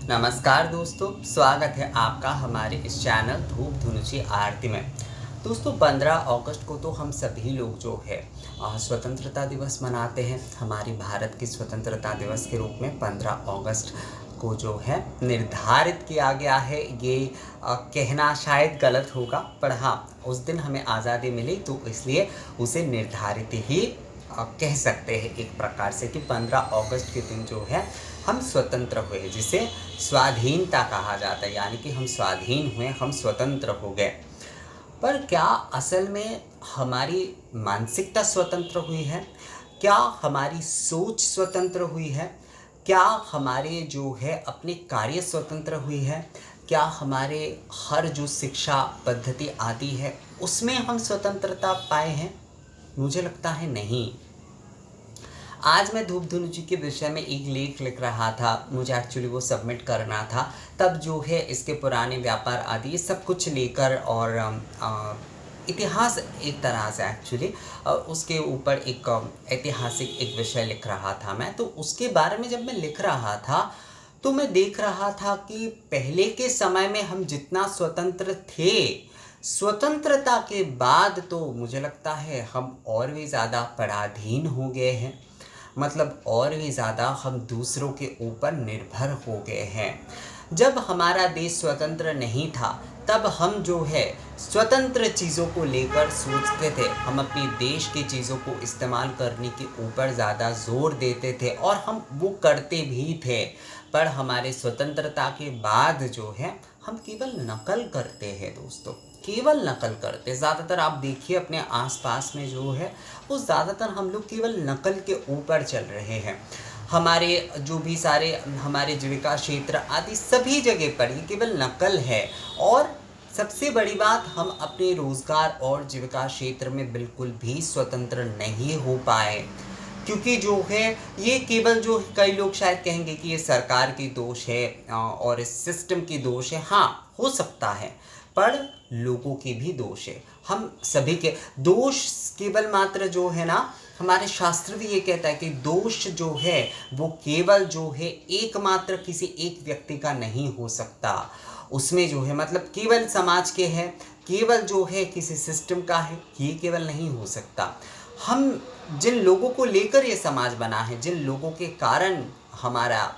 नमस्कार दोस्तों, स्वागत है आपका हमारे इस चैनल धूप धुनुची आरती में। दोस्तों 15 अगस्त को तो हम सभी लोग जो है स्वतंत्रता दिवस मनाते हैं। हमारी भारत की स्वतंत्रता दिवस के रूप में 15 अगस्त को जो है निर्धारित किया गया है। ये कहना शायद गलत होगा, पर हाँ, उस दिन हमें आज़ादी मिली तो इसलिए उसे निर्धारित ही कह सकते हैं एक प्रकार से कि 15 अगस्त के दिन जो है हम स्वतंत्र हुए, जिसे स्वाधीनता कहा जाता है। यानी कि हम स्वाधीन हुए, हम स्वतंत्र हो गए। पर क्या असल में हमारी मानसिकता स्वतंत्र हुई है? क्या हमारी सोच स्वतंत्र हुई है? क्या हमारे जो है अपने कार्य स्वतंत्र हुई है? क्या हमारे हर जो शिक्षा पद्धति आदि है उसमें हम स्वतंत्रता पाए हैं? मुझे लगता है नहीं। आज मैं धूप धुनु जी के विषय में एक लेख लिख रहा था, मुझे एक्चुअली वो सबमिट करना था। तब जो है इसके पुराने व्यापार आदि ये सब कुछ लेकर और इतिहास एक तरह से एक्चुअली उसके ऊपर एक ऐतिहासिक एक विषय लिख रहा था मैं। तो उसके बारे में जब मैं लिख रहा था तो मैं देख रहा था कि पहले के समय में हम जितना स्वतंत्र थे, स्वतंत्रता के बाद तो मुझे लगता है हम और भी ज़्यादा पराधीन हो गए हैं। मतलब और भी ज़्यादा हम दूसरों के ऊपर निर्भर हो गए हैं। जब हमारा देश स्वतंत्र नहीं था तब हम जो है स्वतंत्र चीज़ों को लेकर सोचते थे, हम अपने देश की चीज़ों को इस्तेमाल करने के ऊपर ज़्यादा जोर देते थे और हम वो करते भी थे। पर हमारे स्वतंत्रता के बाद जो है हम केवल नकल करते हैं दोस्तों, केवल नकल करते। ज़्यादातर आप देखिए अपने आसपास में जो है वो ज़्यादातर हम लोग केवल नकल के ऊपर चल रहे हैं। हमारे जो भी सारे हमारे जीविका क्षेत्र आदि सभी जगह पर ये केवल नकल है। और सबसे बड़ी बात, हम अपने रोज़गार और जीविका क्षेत्र में बिल्कुल भी स्वतंत्र नहीं हो पाए, क्योंकि जो है ये केवल जो कई लोग शायद कहेंगे कि ये सरकार की दोष है और इस सिस्टम की दोष है। हाँ, हो सकता है, पर लोगों की भी दोष है। हम सभी के दोष केवल मात्र जो है ना, हमारे शास्त्र भी ये कहता है कि दोष जो है वो केवल जो है एकमात्र किसी एक व्यक्ति का नहीं हो सकता। उसमें जो है मतलब केवल समाज के है, केवल जो है किसी सिस्टम का है, ये केवल नहीं हो सकता। हम जिन लोगों को लेकर ये समाज बना है, जिन लोगों के कारण हमारा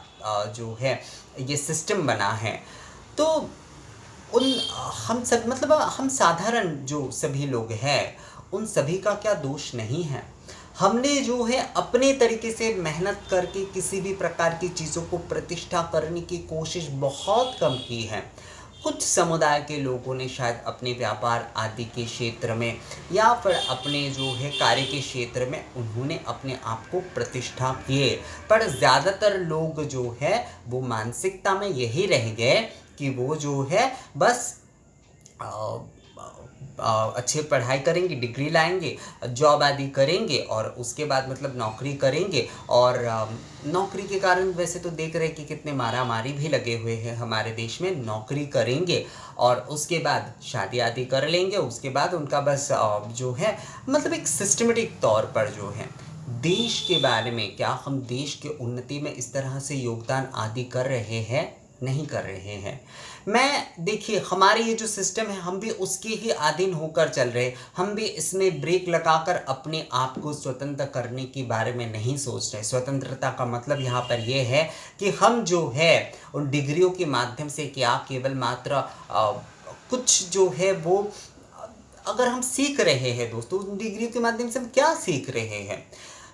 जो है ये सिस्टम बना है, तो उन हम सब मतलब हम साधारण जो सभी लोग हैं उन सभी का क्या दोष नहीं है? हमने जो है अपने तरीके से मेहनत करके किसी भी प्रकार की चीज़ों को प्रतिष्ठा करने की कोशिश बहुत कम की है। कुछ समुदाय के लोगों ने शायद अपने व्यापार आदि के क्षेत्र में या फिर अपने जो है कार्य के क्षेत्र में उन्होंने अपने आप को प्रतिष्ठा किए, पर ज़्यादातर लोग जो है वो मानसिकता में यही रह गए कि वो जो है बस अच्छे पढ़ाई करेंगे, डिग्री लाएंगे, जॉब आदि करेंगे और उसके बाद मतलब नौकरी करेंगे। और नौकरी के कारण वैसे तो देख रहे हैं कि कितने मारामारी भी लगे हुए हैं हमारे देश में। नौकरी करेंगे और उसके बाद शादी आदि कर लेंगे, उसके बाद उनका बस जो है मतलब एक सिस्टमेटिक तौर पर जो है देश के बारे में, क्या हम देश के उन्नति में इस तरह से योगदान आदि कर रहे हैं? नहीं कर रहे हैं। मैं देखिए हमारे ये जो सिस्टम है हम भी उसके ही अधीन होकर चल रहे हैं। हम भी इसमें ब्रेक लगाकर अपने आप को स्वतंत्र करने के बारे में नहीं सोच रहे। स्वतंत्रता का मतलब यहाँ पर ये है कि हम जो है उन डिग्रियों के माध्यम से क्या केवल मात्र कुछ जो है वो अगर हम सीख रहे हैं दोस्तों, उन डिग्रियों के माध्यम से हम क्या सीख रहे हैं?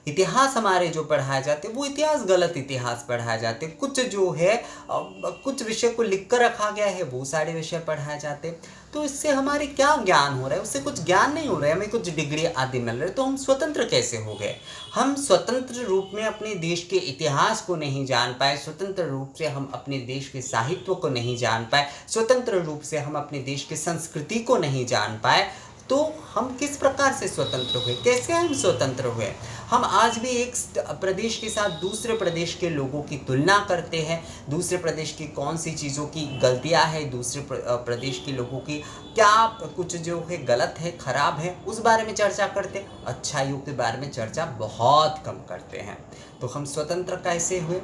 इतिहास हमारे जो पढ़ाए जाते वो इतिहास गलत इतिहास पढ़ाए जाते। कुछ जो है कुछ विषय को लिख कर रखा गया है वो सारे विषय पढ़ाए जाते। तो इससे हमारे क्या ज्ञान हो रहा है? उससे कुछ ज्ञान नहीं हो रहा है, हमें कुछ डिग्री आदि मिल रही है। तो हम स्वतंत्र कैसे हो गए? हम स्वतंत्र रूप में अपने देश के इतिहास को नहीं जान पाए, स्वतंत्र रूप से हम अपने देश के साहित्य को नहीं जान पाए, स्वतंत्र रूप से हम अपने देश की संस्कृति को नहीं जान पाए। तो हम किस प्रकार से स्वतंत्र हुए? कैसे हम स्वतंत्र हुए? हम आज भी एक प्रदेश के साथ दूसरे प्रदेश के लोगों की तुलना करते हैं, दूसरे प्रदेश की कौन सी चीज़ों की गलतियां हैं, दूसरे प्रदेश के लोगों की क्या कुछ जो है गलत है, खराब है, उस बारे में चर्चा करते हैं। अच्छाइयों के बारे में चर्चा बहुत कम करते हैं। तो हम स्वतंत्र कैसे हुए?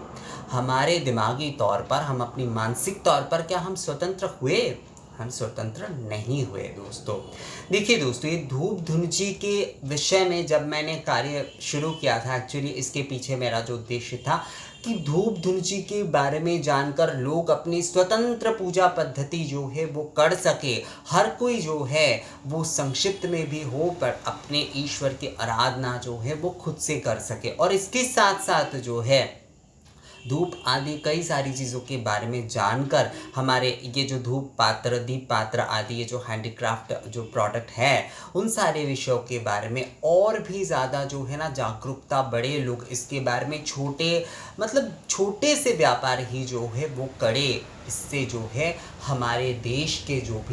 हमारे दिमागी तौर पर, हम अपनी मानसिक तौर पर क्या हम स्वतंत्र हुए? हम स्वतंत्र नहीं हुए दोस्तों। देखिए दोस्तों, ये धूप धुनची के विषय में जब मैंने कार्य शुरू किया था, एक्चुअली इसके पीछे मेरा जो उद्देश्य था कि धूप धुनची के बारे में जानकर लोग अपनी स्वतंत्र पूजा पद्धति जो है वो कर सके, हर कोई जो है वो संक्षिप्त में भी हो पर अपने ईश्वर की आराधना जो है वो खुद से कर सके, और इसके साथ साथ जो है धूप आदि कई सारी चीज़ों के बारे में जानकर हमारे ये जो धूप पात्र, दीप पात्र आदि ये जो हैंडीक्राफ्ट जो प्रोडक्ट है, उन सारे विषयों के बारे में और भी ज़्यादा जो है ना जागरूकता, बड़े लोग इसके बारे में छोटे से व्यापार ही जो है वो करे। इससे जो है हमारे देश के जो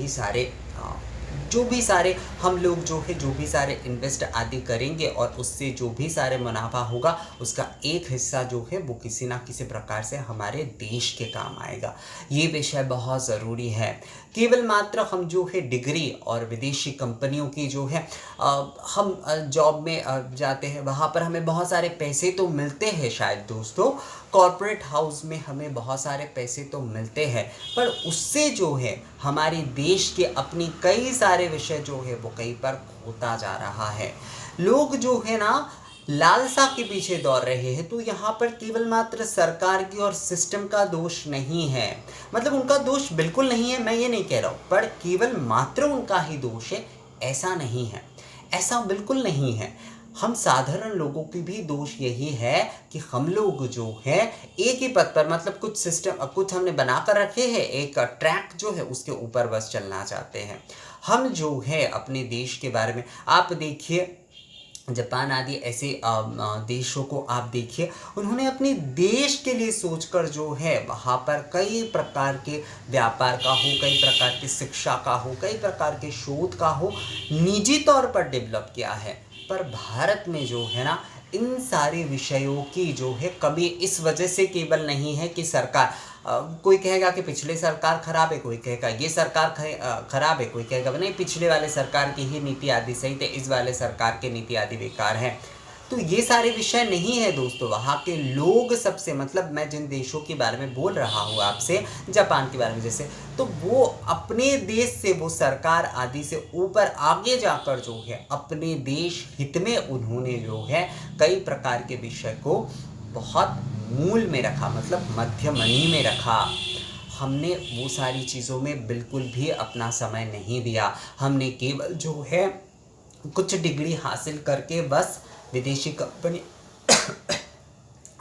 भी सारे हम लोग जो है जो भी सारे इन्वेस्ट आदि करेंगे और उससे जो भी सारे मुनाफा होगा उसका एक हिस्सा जो है वो किसी ना किसी प्रकार से हमारे देश के काम आएगा। ये विषय बहुत ज़रूरी है। केवल मात्र हम जो है डिग्री और विदेशी कंपनियों की जो है हम जॉब में जाते हैं, वहाँ पर हमें बहुत सारे पैसे तो मिलते हैं, शायद दोस्तों कॉर्पोरेट हाउस में हमें बहुत सारे पैसे तो मिलते हैं, पर उससे जो है हमारे देश के अपनी कई सारे विषय जो है वो कहीं पर खोता जा रहा है। लोग जो है ना लालसा के पीछे दौड़ रहे हैं। तो यहाँ पर केवल मात्र सरकार की और सिस्टम का दोष नहीं है, मतलब उनका दोष बिल्कुल नहीं है, मैं ये नहीं कह रहा हूँ, पर केवल मात्र उनका ही दोष है ऐसा नहीं है, ऐसा बिल्कुल नहीं है। हम साधारण लोगों की भी दोष यही है कि हम लोग जो है एक ही पथ पर, मतलब कुछ सिस्टम कुछ हमने बना कर रखे हैं, एक ट्रैक जो है उसके ऊपर बस चलना चाहते हैं। हम जो है अपने देश के बारे में आप देखिए, जापान आदि ऐसे देशों को आप देखिए, उन्होंने अपने देश के लिए सोचकर जो है वहाँ पर कई प्रकार के व्यापार का हो, कई प्रकार की शिक्षा का हो, कई प्रकार के शोध का हो, निजी तौर पर डेवलप किया है। पर भारत में जो है ना इन सारे विषयों की जो है कभी इस वजह से केवल नहीं है कि सरकार, कोई कहेगा कि पिछले सरकार खराब है, कोई कहेगा ये सरकार खराब है, कोई कहेगा नहीं पिछले वाले सरकार की ही नीति आदि सही थे, इस वाले सरकार की नीति आदि बेकार है। तो ये सारे विषय नहीं है दोस्तों। वहाँ के लोग सबसे, मतलब मैं जिन देशों के बारे में बोल रहा हूँ आपसे, जापान के बारे में जैसे, तो वो अपने देश से, वो सरकार आदि से ऊपर आगे जाकर जो है अपने देश हित में उन्होंने जो है कई प्रकार के विषय को बहुत मूल में रखा, मतलब मध्यमनी में रखा। हमने वो सारी चीज़ों में बिल्कुल भी अपना समय नहीं दिया। हमने केवल जो है कुछ डिग्री हासिल करके बस विदेशी कंपनी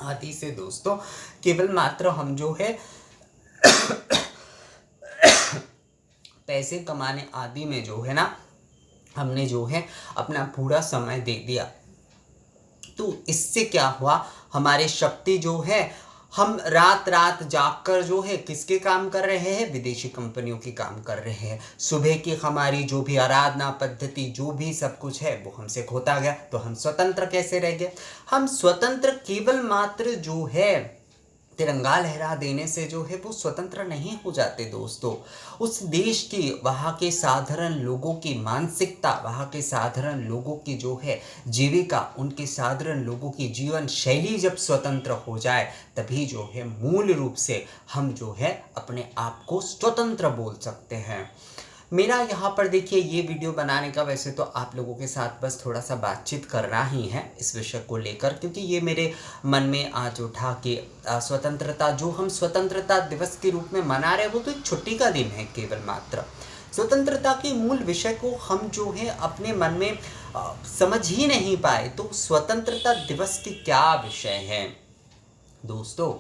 आदि से दोस्तों केवल मात्र हम जो है पैसे कमाने आदि में जो है ना हमने जो है अपना पूरा समय दे दिया। तो इससे क्या हुआ, हमारी शक्ति जो है, हम रात रात जागकर जो है किसके काम कर रहे हैं, विदेशी कंपनियों की काम कर रहे हैं। सुबह की हमारी जो भी आराधना पद्धति, जो भी सब कुछ है वो हमसे खोता गया। तो हम स्वतंत्र कैसे रह गए? हम स्वतंत्र केवल मात्र जो है तिरंगा लहरा देने से जो है वो स्वतंत्र नहीं हो जाते दोस्तों। उस देश की, वहाँ के साधारण लोगों की मानसिकता, वहाँ के साधारण लोगों की जो है जीविका, उनके साधारण लोगों की जीवन शैली जब स्वतंत्र हो जाए तभी जो है मूल रूप से हम जो है अपने आप को स्वतंत्र बोल सकते हैं। मेरा यहाँ पर देखिए ये वीडियो बनाने का वैसे तो आप लोगों के साथ बस थोड़ा सा बातचीत करना ही है इस विषय को लेकर, क्योंकि ये मेरे मन में आज उठा कि स्वतंत्रता, जो हम स्वतंत्रता दिवस के रूप में मना रहे हैं वो तो एक छुट्टी का दिन है केवल मात्र। स्वतंत्रता के मूल विषय को हम जो है अपने मन में समझ ही नहीं पाए, तो स्वतंत्रता दिवस के क्या विषय है दोस्तों?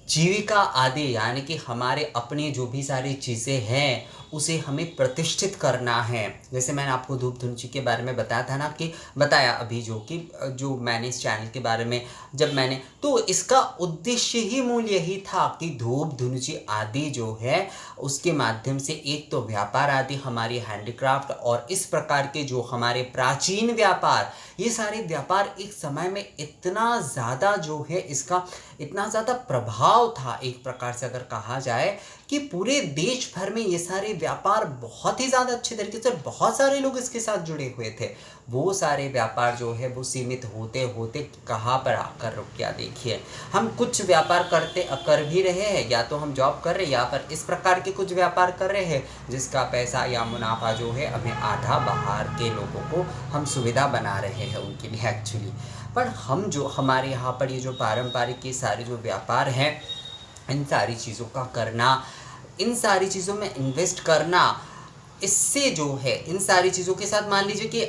जीविका आदि, यानी कि हमारे अपने जो भी सारी चीज़ें हैं उसे हमें प्रतिष्ठित करना है। जैसे मैंने आपको धूप धुनची के बारे में बताया था ना, कि बताया अभी जो मैंने इस चैनल के बारे में जब मैंने, तो इसका उद्देश्य ही मूल यही था कि धूप धुनची आदि जो है उसके माध्यम से एक तो व्यापार आदि, हमारी हैंडीक्राफ्ट और इस प्रकार के जो हमारे प्राचीन व्यापार, ये सारे व्यापार एक समय में इतना ज़्यादा जो है इसका इतना ज़्यादा प्रभाव था, एक प्रकार से अगर कहा जाए कि पूरे देश भर में ये सारे व्यापार बहुत ही ज़्यादा अच्छे तरीके से, बहुत सारे लोग इसके साथ जुड़े हुए थे। वो सारे व्यापार जो है वो सीमित होते होते कहाँ पर आकर रुक गया। देखिए, हम कुछ व्यापार कर भी रहे हैं, या तो हम जॉब कर रहे हैं या पर इस प्रकार के कुछ व्यापार कर रहे हैं जिसका पैसा या मुनाफा जो है हमें आधा बाहर के लोगों को हम सुविधा बना रहे हैं उनके लिए एक्चुअली। पर हम जो हमारे यहाँ पर ये जो पारंपरिक ये सारे जो व्यापार हैं, इन सारी चीज़ों का करना, इन सारी चीज़ों में इन्वेस्ट करना, इससे जो है इन सारी चीज़ों के साथ, मान लीजिए कि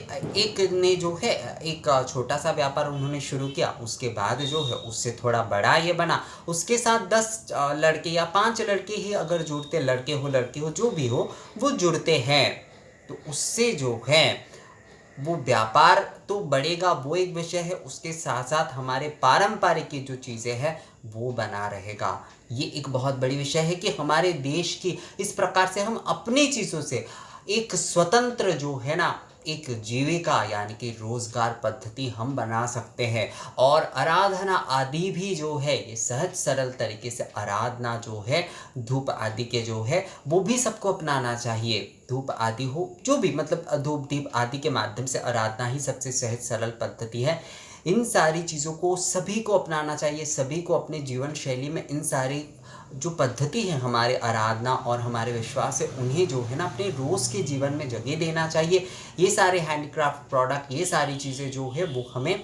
एक ने जो है एक छोटा सा व्यापार उन्होंने शुरू किया, उसके बाद जो है उससे थोड़ा बड़ा ये बना, उसके साथ 10 लड़के या 5 लड़के ही अगर जुड़ते, लड़के हो जो भी हो, वो जुड़ते हैं, तो उससे जो है वो व्यापार तो बढ़ेगा, वो एक विषय है। उसके साथ साथ हमारे पारंपरिक की जो चीज़ें हैं वो बना रहेगा। ये एक बहुत बड़ी विषय है कि हमारे देश की इस प्रकार से हम अपनी चीज़ों से एक स्वतंत्र जो है ना, एक जीविका यानी कि रोजगार पद्धति हम बना सकते हैं। और आराधना आदि भी जो है ये सहज सरल तरीके से आराधना जो है धूप आदि के जो है वो भी सबको अपनाना चाहिए। धूप आदि हो जो भी, मतलब धूप दीप आदि के माध्यम से आराधना ही सबसे सहज सरल पद्धति है। इन सारी चीज़ों को सभी को अपनाना चाहिए, सभी को अपने जीवन शैली में इन सारी जो पद्धति है हमारे आराधना और हमारे विश्वास है उन्हें जो है ना अपने रोज़ के जीवन में जगह देना चाहिए। ये सारे हैंडीक्राफ्ट प्रोडक्ट, ये सारी चीज़ें जो है वो हमें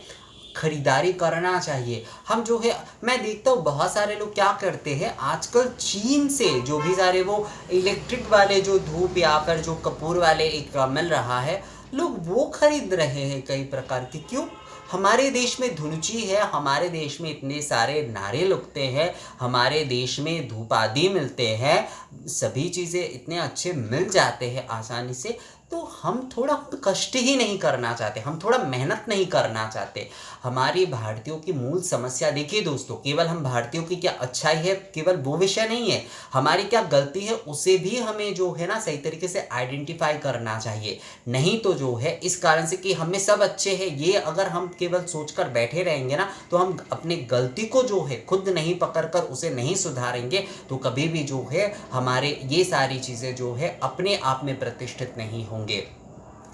खरीदारी करना चाहिए। हम जो है, मैं देखता हूँ बहुत सारे लोग क्या करते हैं आजकल, चीन से जो भी सारे वो इलेक्ट्रिक वाले जो धूप या फिर जो कपूर वाले एक मिल रहा है, लोग वो खरीद रहे हैं कई प्रकार के। क्यों? हमारे देश में धुनुची है, हमारे देश में इतने सारे नारे लगते हैं, हमारे देश में धूप आदि मिलते हैं, सभी चीज़ें इतने अच्छे मिल जाते हैं आसानी से, तो हम थोड़ा कष्ट ही नहीं करना चाहते, हम थोड़ा मेहनत नहीं करना चाहते। हमारी भारतीयों की मूल समस्या देखिए दोस्तों, केवल हम भारतीयों की क्या अच्छाई है केवल वो विषय नहीं है, हमारी क्या गलती है उसे भी हमें जो है ना सही तरीके से आइडेंटिफाई करना चाहिए। नहीं तो जो है इस कारण से कि हमें सब अच्छे हैं, ये अगर हम केवल सोचकर बैठे रहेंगे ना, तो हम अपनी गलती को जो है खुद नहीं पकड़कर उसे नहीं सुधारेंगे, तो कभी भी जो है हमारे ये सारी चीज़ें जो है अपने आप में प्रतिष्ठित नहीं होंगे।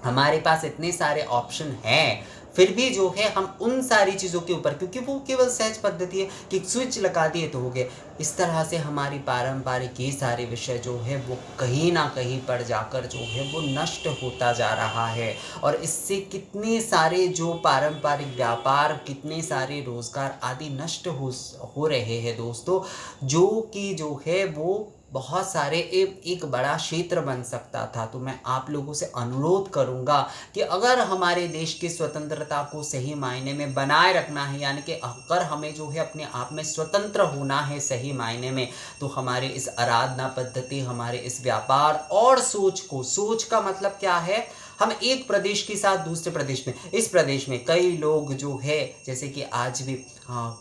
हमारे पास इतने सारे ऑप्शन हैं, फिर भी जो है हम उन सारी चीज़ों के ऊपर, क्योंकि वो केवल सहज पद्धति है कि स्विच लगा दिए तो हो गए, इस तरह से हमारी पारंपरिक ये सारे विषय जो है वो कहीं ना कहीं पर जाकर जो है वो नष्ट होता जा रहा है। और इससे कितने सारे जो पारंपरिक व्यापार, कितने सारे रोजगार आदि नष्ट हो रहे हैं दोस्तों, जो कि जो है वो बहुत सारे एक बड़ा क्षेत्र बन सकता था। तो मैं आप लोगों से अनुरोध करूंगा कि अगर हमारे देश की स्वतंत्रता को सही मायने में बनाए रखना है, यानी कि अगर हमें जो है अपने आप में स्वतंत्र होना है सही मायने में, तो हमारे इस आराधना पद्धति, हमारे इस व्यापार और सोच का मतलब क्या है, हम एक प्रदेश के साथ दूसरे प्रदेश में, इस प्रदेश में कई लोग जो है जैसे कि आज भी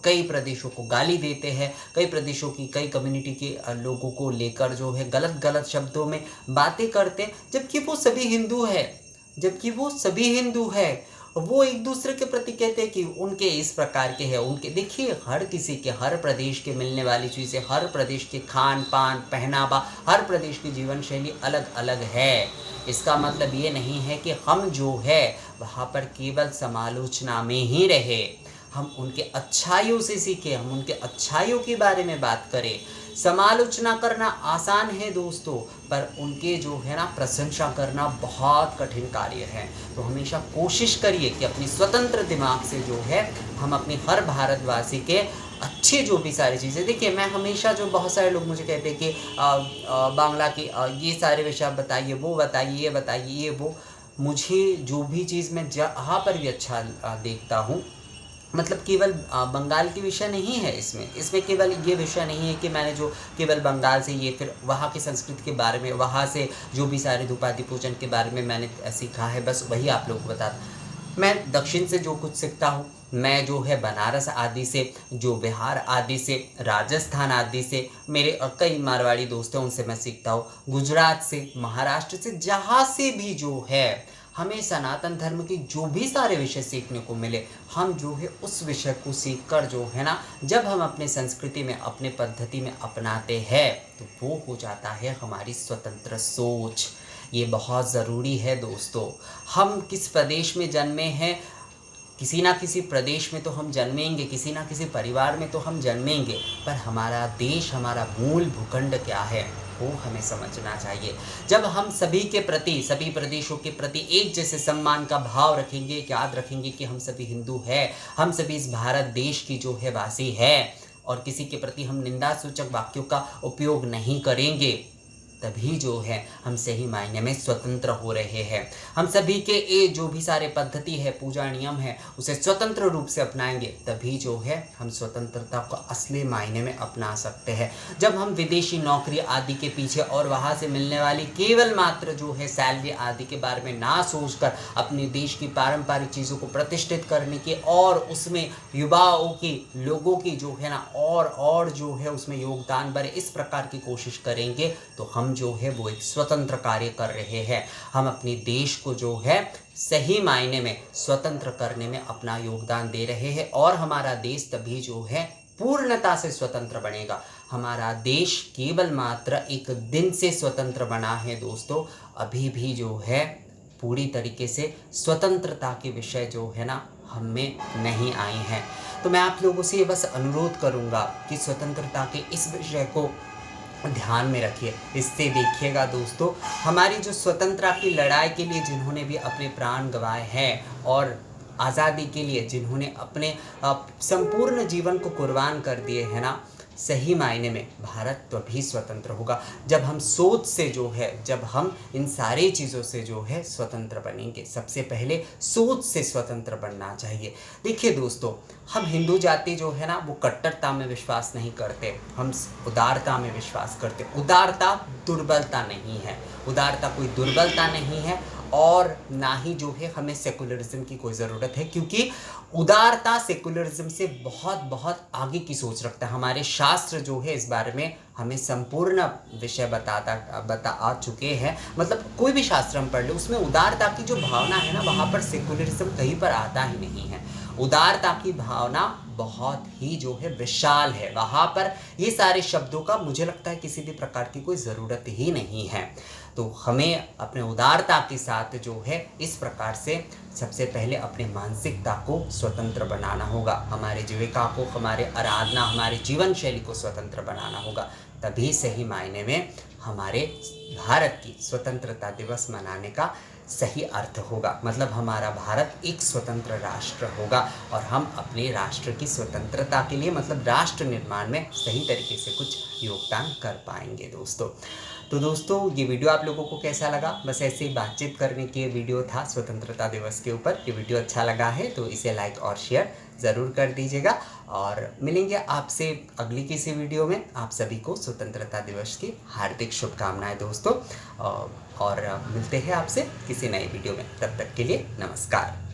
कई प्रदेशों को गाली देते हैं, कई प्रदेशों की कई कम्युनिटी के लोगों को लेकर जो है गलत शब्दों में बातें करते हैं, जबकि वो सभी हिंदू है, वो एक दूसरे के प्रति कहते हैं कि उनके इस प्रकार के हैं, उनके। देखिए, हर किसी के, हर प्रदेश के मिलने वाली चीज़ें, हर प्रदेश के खान पान पहनावा, हर प्रदेश की जीवन शैली अलग अलग है। इसका मतलब ये नहीं है कि हम जो है वहाँ पर केवल समालोचना में ही रहे, हम उनके अच्छाइयों से सीखें, हम उनके अच्छाइयों के बारे में बात करें। समालोचना करना आसान है दोस्तों, पर उनके जो है ना प्रशंसा करना बहुत कठिन कार्य है। तो हमेशा कोशिश करिए कि अपनी स्वतंत्र दिमाग से जो है हम अपनी हर भारतवासी के अच्छे जो भी सारी चीज़ें, देखिए मैं हमेशा, जो बहुत सारे लोग मुझे कहते हैं कि बांग्ला की ये सारे विषय बताइए, वो बताइए, ये बताइए, ये वो, मुझे जो भी चीज़ मैं जहाँ पर भी अच्छा देखता हूँ मतलब केवल बंगाल की विषय नहीं है इसमें केवल ये विषय नहीं है कि मैंने जो केवल बंगाल से ये फिर वहाँ की संस्कृति के बारे में, वहाँ से जो भी सारे धूपादि पूजन के बारे में मैंने सीखा है, बस वही आप लोगों को बताता। मैं दक्षिण से जो कुछ सीखता हूँ, मैं जो है बनारस आदि से, जो बिहार आदि से, राजस्थान आदि से, मेरे कई मारवाड़ी दोस्त हैं उनसे मैं सीखता हूँ, गुजरात से, महाराष्ट्र से, जहाँ से भी जो है हमें सनातन धर्म की जो भी सारे विषय सीखने को मिले, हम जो है उस विषय को सीख कर जो है ना, जब हम अपने संस्कृति में, अपने पद्धति में अपनाते हैं तो वो हो जाता है हमारी स्वतंत्र सोच। ये बहुत ज़रूरी है दोस्तों। हम किस प्रदेश में जन्मे हैं, किसी ना किसी प्रदेश में तो हम जन्मेंगे, किसी ना किसी परिवार में तो हम जन्मेंगे, पर हमारा देश, हमारा मूल भूखंड क्या है वो हमें समझना चाहिए। जब हम सभी के प्रति, सभी प्रदेशों के प्रति एक जैसे सम्मान का भाव रखेंगे, याद रखेंगे कि हम सभी हिंदू हैं, हम सभी इस भारत देश की जो है वासी है, और किसी के प्रति हम निंदा सूचक वाक्यों का उपयोग नहीं करेंगे, तभी जो है हम सही मायने में स्वतंत्र हो रहे हैं। हम सभी के ये जो भी सारे पद्धति है, पूजा नियम है, उसे स्वतंत्र रूप से अपनाएंगे, तभी जो है हम स्वतंत्रता को असली मायने में अपना सकते हैं। जब हम विदेशी नौकरी आदि के पीछे और वहाँ से मिलने वाली केवल मात्र जो है सैलरी आदि के बारे में ना सोचकर अपने देश की पारंपरिक चीज़ों को प्रतिष्ठित करने की और उसमें युवाओं की, लोगों की जो है ना और जो है उसमें योगदान भरे, इस प्रकार की कोशिश करेंगे तो हम जो है वो एक स्वतंत्र कार्य कर रहे हैं। हम अपने देश को जो है सही मायने में स्वतंत्र करने में अपना योगदान दे रहे हैं, और हमारा देश तभी जो है पूर्णता से स्वतंत्र बनेगा। हमारा देश केवल मात्र एक दिन से स्वतंत्र बना है दोस्तों, अभी भी जो है पूरी तरीके से स्वतंत्रता के विषय जो है ना हम में नहीं आए हैं। तो मैं आप लोगों से बस अनुरोध करूंगा कि स्वतंत्रता के इस विषय को ध्यान में रखिए। इससे देखिएगा दोस्तों, हमारी जो स्वतंत्रता की लड़ाई के लिए जिन्होंने भी अपने प्राण गंवाए हैं, और आज़ादी के लिए जिन्होंने अपने संपूर्ण जीवन को कुर्बान कर दिए हैं ना, सही मायने में भारत तभी स्वतंत्र होगा जब हम सोच से जो है, जब हम इन सारी चीज़ों से जो है स्वतंत्र बनेंगे। सबसे पहले सोच से स्वतंत्र बनना चाहिए। देखिए दोस्तों, हम हिंदू जाति जो है ना वो कट्टरता में विश्वास नहीं करते, हम उदारता में विश्वास करते। उदारता दुर्बलता नहीं है, उदारता कोई दुर्बलता नहीं है, और ना ही जो है हमें सेकुलरिज्म की कोई ज़रूरत है, क्योंकि उदारता सेकुलरिज्म से बहुत बहुत आगे की सोच रखता है। हमारे शास्त्र जो है इस बारे में हमें संपूर्ण विषय बता आ चुके हैं। मतलब कोई भी शास्त्र हम पढ़ ले, उसमें उदारता की जो भावना है ना, वहाँ पर सेकुलरिज्म कहीं पर आता ही नहीं है। उदारता की भावना बहुत ही जो है विशाल है, वहाँ पर ये सारे शब्दों का मुझे लगता है किसी भी प्रकार की कोई ज़रूरत ही नहीं है। तो हमें अपने उदारता के साथ जो है इस प्रकार से सबसे पहले अपने मानसिकता को स्वतंत्र बनाना होगा, हमारे जीविका को, हमारे आराधना, हमारे जीवन शैली को स्वतंत्र बनाना होगा। तभी सही मायने में हमारे भारत की स्वतंत्रता दिवस मनाने का सही अर्थ होगा। मतलब हमारा भारत एक स्वतंत्र राष्ट्र होगा, और हम अपने राष्ट्र की स्वतंत्रता के लिए, मतलब राष्ट्र निर्माण में सही तरीके से कुछ योगदान कर पाएंगे दोस्तों। तो दोस्तों, ये वीडियो आप लोगों को कैसा लगा? बस ऐसे ही बातचीत करने के वीडियो था स्वतंत्रता दिवस के ऊपर। ये वीडियो अच्छा लगा है तो इसे लाइक और शेयर ज़रूर कर दीजिएगा, और मिलेंगे आपसे अगली किसी वीडियो में। आप सभी को स्वतंत्रता दिवस की हार्दिक शुभकामनाएं दोस्तों, और मिलते हैं आपसे किसी नए वीडियो में। तब तक के लिए नमस्कार।